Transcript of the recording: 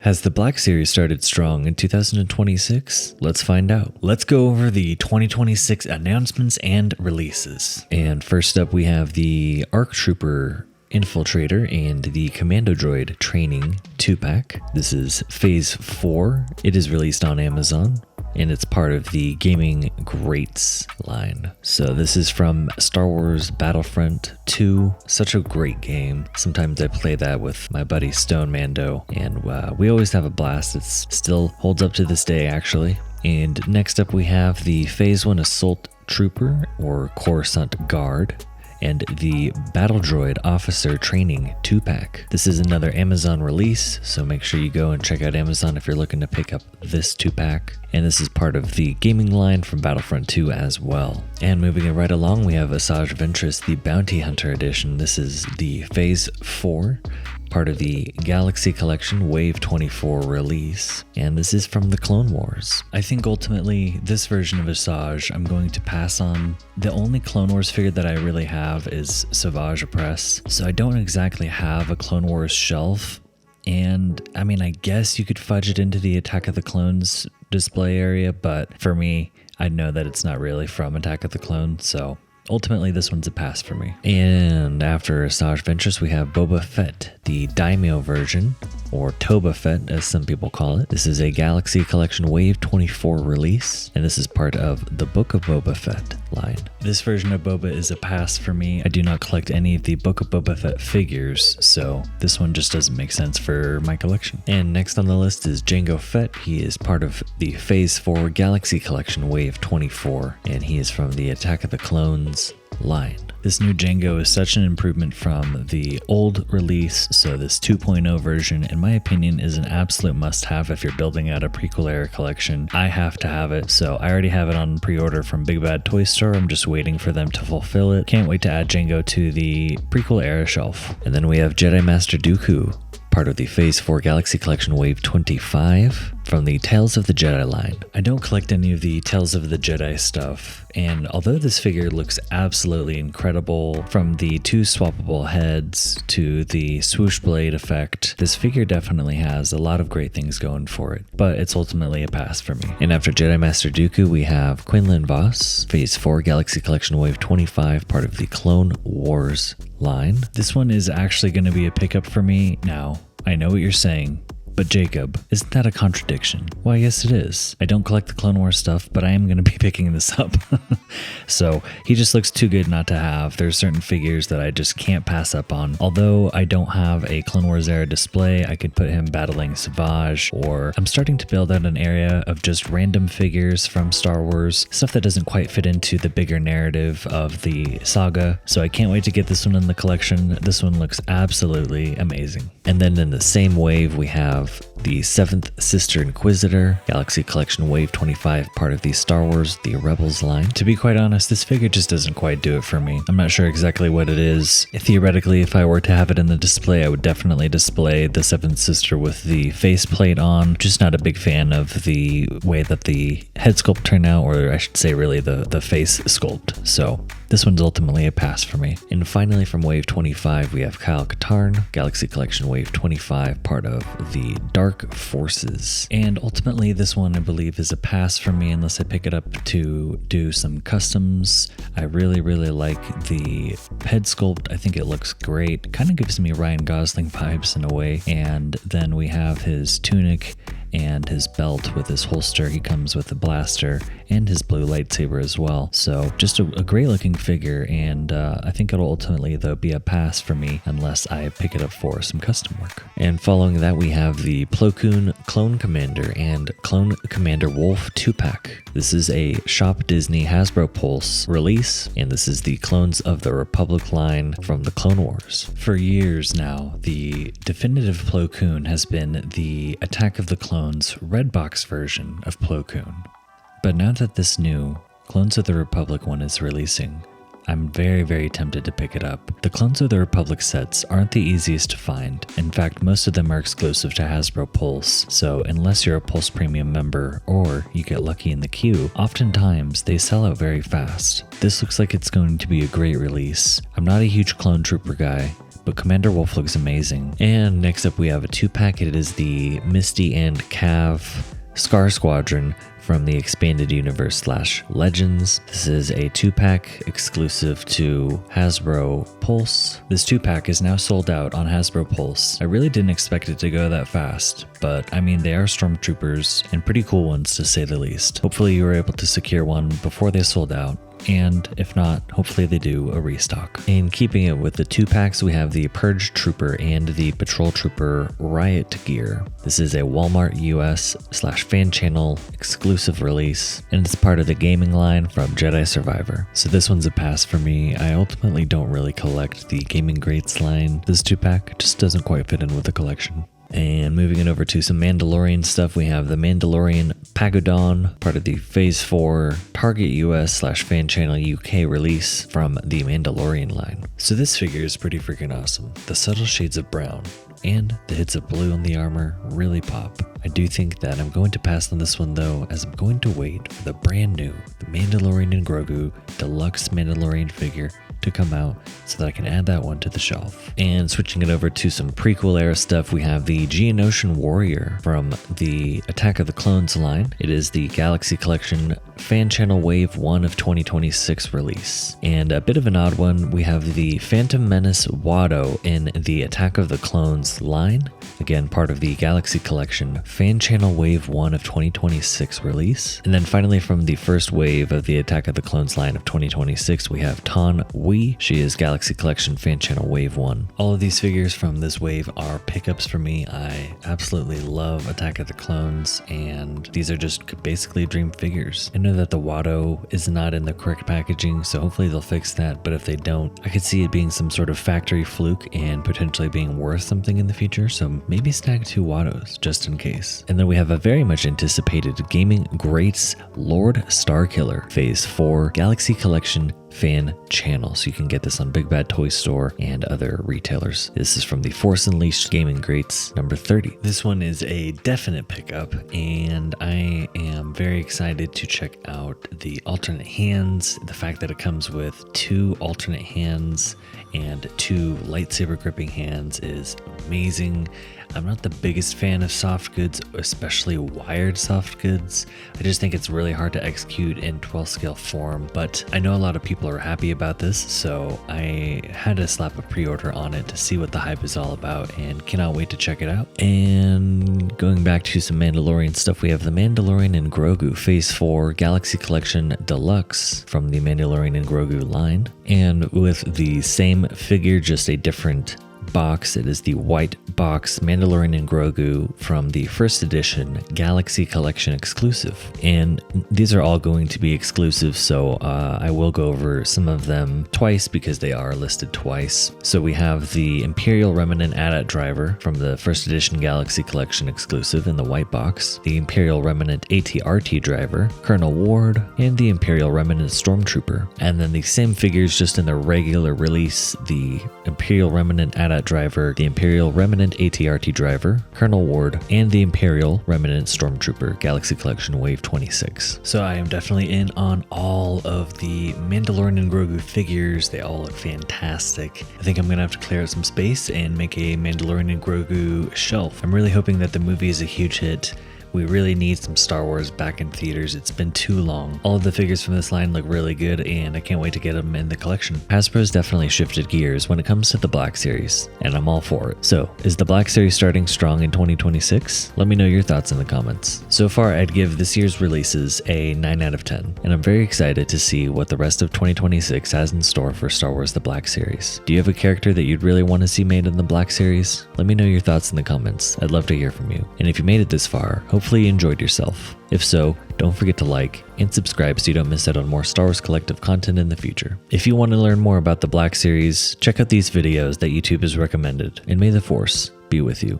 Has the Black Series started strong in 2026? Let's find out. Let's go over the 2026 announcements and releases. And first up, we have the ARC Trooper Infiltrator and the Commando Droid Training 2-pack. This is Phase 4. It is released on Amazon, and it's part of the Gaming Greats line. So this is from Star Wars Battlefront 2. Such a great game. Sometimes I play that with my buddy Stone Mando, and we always have a blast. It still holds up to this day, actually. And next up we have the Phase 1 Assault Trooper, or Coruscant Guard, and the Battle Droid Officer Training 2-pack. This is another Amazon release, so make sure you go and check out Amazon if you're looking to pick up this 2-pack. And this is part of the gaming line from Battlefront 2 as well. And moving it right along, we have Asajj Ventress, the Bounty Hunter Edition. This is the Phase 4, part of the Galaxy Collection Wave 24 release, and this is from the Clone Wars. I think ultimately this version of Asajj I'm going to pass on. The only Clone Wars figure that I really have is Savage Opress, so I don't exactly have a Clone Wars shelf. And I mean, I guess you could fudge it into the Attack of the Clones display area, but for me, I know that it's not really from Attack of the Clones, so ultimately, this one's a pass for me. And after Asajj Ventress, we have Boba Fett, the Daimyo version, or Toba Fett, as some people call it. This is a Galaxy Collection Wave 24 release, and this is part of the Book of Boba Fett line. This version of Boba is a pass for me. I do not collect any of the Book of Boba Fett figures, so this one just doesn't make sense for my collection. And next on the list is Jango Fett. He is part of the Phase 4 Galaxy Collection Wave 24, and he is from the Attack of the Clones line. This new Jango is such an improvement from the old release, so this 2.0 version, in my opinion, is an absolute must-have if you're building out a prequel era collection. I have to have it, so I already have it on pre-order from Big Bad Toy Store. I'm just waiting for them to fulfill it. Can't wait to add Jango to the prequel era shelf. And then we have Jedi Master Dooku, part of the Phase 4 Galaxy Collection Wave 25 from the Tales of the Jedi line. I don't collect any of the Tales of the Jedi stuff, and although this figure looks absolutely incredible, from the two swappable heads to the swoosh blade effect, this figure definitely has a lot of great things going for it, but it's ultimately a pass for me. And after Jedi Master Dooku, we have Quinlan Vos, Phase 4 Galaxy Collection Wave 25, part of the Clone Wars line. This one is actually going to be a pickup for me. Now, I know what you're saying, but Jacob, isn't that a contradiction? Why, yes it is. I don't collect the Clone Wars stuff, but I am going to be picking this up. So he just looks too good not to have. There's certain figures that I just can't pass up on. Although I don't have a Clone Wars era display, I could put him battling Savage, or I'm starting to build out an area of just random figures from Star Wars, stuff that doesn't quite fit into the bigger narrative of the saga. So I can't wait to get this one in the collection. This one looks absolutely amazing. And then in the same wave, we have the 7th Sister Inquisitor, Galaxy Collection Wave 25, part of the Star Wars The Rebels line. To be quite honest, this figure just doesn't quite do it for me. I'm not sure exactly what it is. Theoretically, if I were to have it in the display, I would definitely display the 7th Sister with the faceplate on. Just not a big fan of the way that the head sculpt turned out, or I should say really the face sculpt. So this one's ultimately a pass for me. And finally, from Wave 25, we have Kyle Katarn, Galaxy Collection Wave 25, part of the Dark Forces. And ultimately, this one I believe is a pass for me unless I pick it up to do some customs. I really like the head sculpt. I think it looks great. Kind of gives me Ryan Gosling vibes in a way. And then we have his tunic and his belt with his holster. He comes with a blaster and his blue lightsaber as well. So just a great looking figure, and I think it'll ultimately though be a pass for me unless I pick it up for some custom work. And following that, we have the Plo Koon Clone Commander and Clone Commander Wolf 2-pack. This is a Shop Disney Hasbro Pulse release, and this is the Clones of the Republic line from the Clone Wars. For years now, the definitive Plo Koon has been the Attack of the Clones red box version of Plo Koon. But now that this new Clones of the Republic one is releasing, I'm very tempted to pick it up. The Clones of the Republic sets aren't the easiest to find. In fact, most of them are exclusive to Hasbro Pulse, so unless you're a Pulse Premium member or you get lucky in the queue, oftentimes they sell out very fast. This looks like it's going to be a great release. I'm not a huge Clone Trooper guy, but Commander Wolf looks amazing. And next up we have a 2-pack. It is the Misty and Cav Scar Squadron from the Expanded Universe / Legends. This is a 2-pack exclusive to Hasbro Pulse. This 2-pack is now sold out on Hasbro Pulse. I really didn't expect it to go that fast, but I mean, they are stormtroopers and pretty cool ones to say the least. Hopefully you were able to secure one before they sold out. And if not, hopefully they do a restock. And keeping it with the 2-packs, we have the Purge Trooper and the Patrol Trooper Riot Gear. This is a Walmart US / fan channel exclusive release, and it's part of the gaming line from Jedi Survivor. So this one's a pass for me. I ultimately don't really collect the Gaming Greats line. This 2-pack just doesn't quite fit in with the collection. And moving it over to some Mandalorian stuff, we have the Mandalorian Pagodon, part of the Phase 4 Target US / fan channel UK release from the Mandalorian line. So this figure is pretty freaking awesome. The subtle shades of brown and the hits of blue on the armor really pop. I do think that I'm going to pass on this one though, as I'm going to wait for the brand new The Mandalorian and Grogu Deluxe Mandalorian figure to come out so that I can add that one to the shelf. And switching it over to some prequel era stuff, we have the Geonosian Warrior from the Attack of the Clones line. It is the Galaxy Collection Fan Channel Wave 1 of 2026 release. And a bit of an odd one, we have the Phantom Menace Watto in the Attack of the Clones line. Again, part of the Galaxy Collection Fan Channel Wave 1 of 2026 release. And then finally from the first wave of the Attack of the Clones line of 2026, we have Ton Wee. She is Galaxy Collection Fan Channel Wave 1. All of these figures from this wave are pickups for me. I absolutely love Attack of the Clones, and these are just basically dream figures. I know that the Watto is not in the correct packaging, so hopefully they'll fix that, but if they don't, I could see it being some sort of factory fluke and potentially being worth something in the future, so maybe snag 2 Wattos just in case. And then we have a very much anticipated Gaming Greats Lord Starkiller Phase 4 Galaxy Collection Fan Channel, so you can get this on Big Bad Toy Store and other retailers. This is from the Force Unleashed Gaming Greats number 30. This one is a definite pickup, and I am very excited to check out the alternate hands. The fact that it comes with 2 alternate hands and 2 lightsaber gripping hands is amazing. I'm not the biggest fan of soft goods, especially wired soft goods. I just think it's really hard to execute in 12 scale form, but I know a lot of people are happy about this, so I had to slap a pre-order on it to see what the hype is all about, and cannot wait to check it out. And going back to some Mandalorian stuff, we have the Mandalorian and Grogu Phase 4 Galaxy Collection Deluxe from the Mandalorian and Grogu line, and with the same figure, just a different box. It is the white box Mandalorian and Grogu from the first edition Galaxy Collection exclusive. And these are all going to be exclusive, so I will go over some of them twice because they are listed twice. So we have the Imperial Remnant AT-AT driver from the first edition Galaxy Collection exclusive in the white box, the Imperial Remnant AT-RT driver, Colonel Ward, and the Imperial Remnant Stormtrooper. And then the same figures just in the regular release, the Imperial Remnant AT-AT driver, the Imperial Remnant AT-RT driver, Colonel Ward, and the Imperial Remnant Stormtrooper Galaxy Collection Wave 26. So I am definitely in on all of the Mandalorian and Grogu figures. They all look fantastic. I think I'm gonna have to clear out some space and make a Mandalorian and Grogu shelf. I'm really hoping that the movie is a huge hit. We really need some Star Wars back in theaters. It's been too long. All of the figures from this line look really good, and I can't wait to get them in the collection. Hasbro's definitely shifted gears when it comes to the Black Series, and I'm all for it. So, is the Black Series starting strong in 2026? Let me know your thoughts in the comments. So far, I'd give this year's releases a 9 out of 10, and I'm very excited to see what the rest of 2026 has in store for Star Wars The Black Series. Do you have a character that you'd really want to see made in the Black Series? Let me know your thoughts in the comments. I'd love to hear from you. And if you made it this far, hopefully you enjoyed yourself. If so, don't forget to like and subscribe so you don't miss out on more Star Wars Collective content in the future. If you want to learn more about the Black Series, check out these videos that YouTube has recommended, and may the Force be with you.